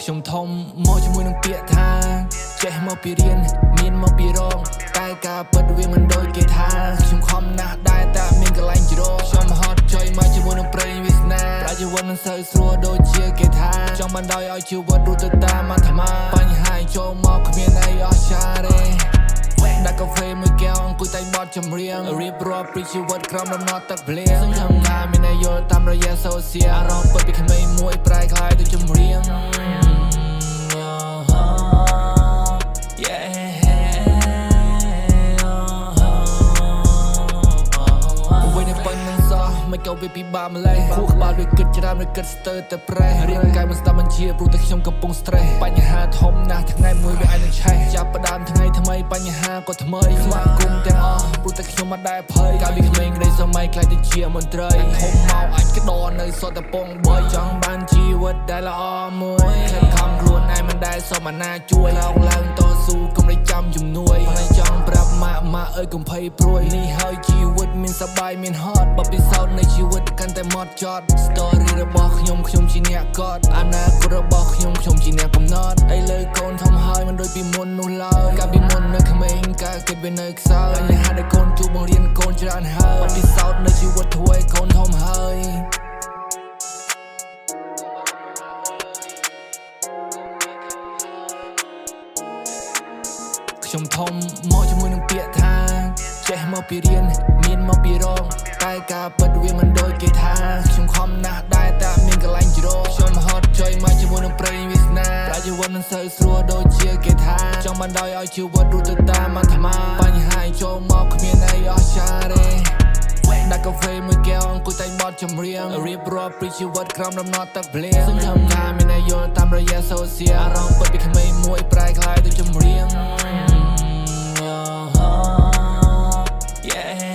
ខ្ញុំធំមកជាមួយនឹងពាក្យថាចេះមកពីរៀនមានមកពីរងតែការពិតវាមិនដូចគេថាខ្ញុំខំណាស់ដែរតែមានកន្លែងជ្រោខ្ញុំហត់ចុយមកជាមួយនឹងប្រេងវាសនាប្រាជីវិតមិនសូវស្រួលដូចជាគេថាចង់បានដោយឲ្យជីវិតរស់ទៅតាមអាត្មាបញ្ហាចូលមកគ្មានអីអស្ចារ្យទេដាក់កាហ្វេមួយកែវអង្គុយតែបទចម្រៀងរៀបរាប់ពីជីវិតក្រោមដំណត់ទឹកភ្លៀងសង្ឃឹមថាមាននយោតាមរយៈសូសៀលអារម្មណ៍ពិតពីក្មេងមួយប្រែคล้ายទៅចម្រៀងមិនក៏វាពិបាកម្លេះខួរក្បាលវាគិតច្រើនវាគិតស្ទើរតែប្រេះរាងកាយមិនស្ដាប់បញ្ជាព្រោះតែខ្ញុំកំពុង stress បញ្ហាធំណាស់ថ្ងៃមួយវាអាចនឹងឆេះចាប់ផ្ដើមថ្ងៃថ្មីបញ្ហាក៏ថ្មីស្វាគមន៍ទាំងអស់ព្រោះតែខ្ញុំមិនដែលភ័យកាលពីក្មេងក្តីសម័យខ្លាចទៅជាមន្ត្រីធំមកអាចក្តរនៅសតតែពង3ចង់បានជីវិតដែលល្អមួយខិតខំខ្លួនឯងមិនដែលសមអាណាជួយឡើងតស៊ូកុំឲ្យចាំជំនួយតែចង់ប្រាប់ម៉ាក់អើយកុំភ័យព្រួយនេះហើយជីវិតមានសប្បាយមានហត់បបពិសោធន៍នៃជីវិតកាន់តែម៉ត់ចត់ story របស់ខ្ញុំជាអ្នកកត់អនាគតរបស់ខ្ញុំជាអ្នកកំណត់ឥឡូវកូនធំហើយមិនដូចពីមុននោះឡើយកាលពីមុននៅក្មេងកាលគិតវានៅខ្សោយបញ្ហាដែលកូនជួបបង្រៀនកូនច្រើនហើយបបពិសោធន៍នៃជីវិតធ្វើឲ្យកូនធំហើយខ្ញុំធំមកជាមួយនឹងពាក្យថាចេះមកពីរៀនមានមកពីរងតែការពិតវាមិនដូចគេថាខ្ញុំខំណាស់ដែរតែមានកន្លែងជ្រោខ្ញុំហត់ចុយមកជាមួយនឹងប្រេងវាសនាប្រាជីវិតមិនសូវស្រួលដូចជាគេថាចង់បានដោយឲ្យជីវិតរស់ទៅតាមអាត្មាបញ្ហាចូលមកគ្មានអីអស្ចារ្យទេដាក់កាហ្វេមួយកែវអង្គុយតែបទចម្រៀងរៀបរាប់ពីជីវិតក្រោមដំណត់ទឹកភ្លៀងសង្ឃឹមថាមាននយោតាមរយៈសូសៀលអារម្មណ៍ពិតពីក្មេងមួយប្រែคล้ายទៅចម្រៀងYeah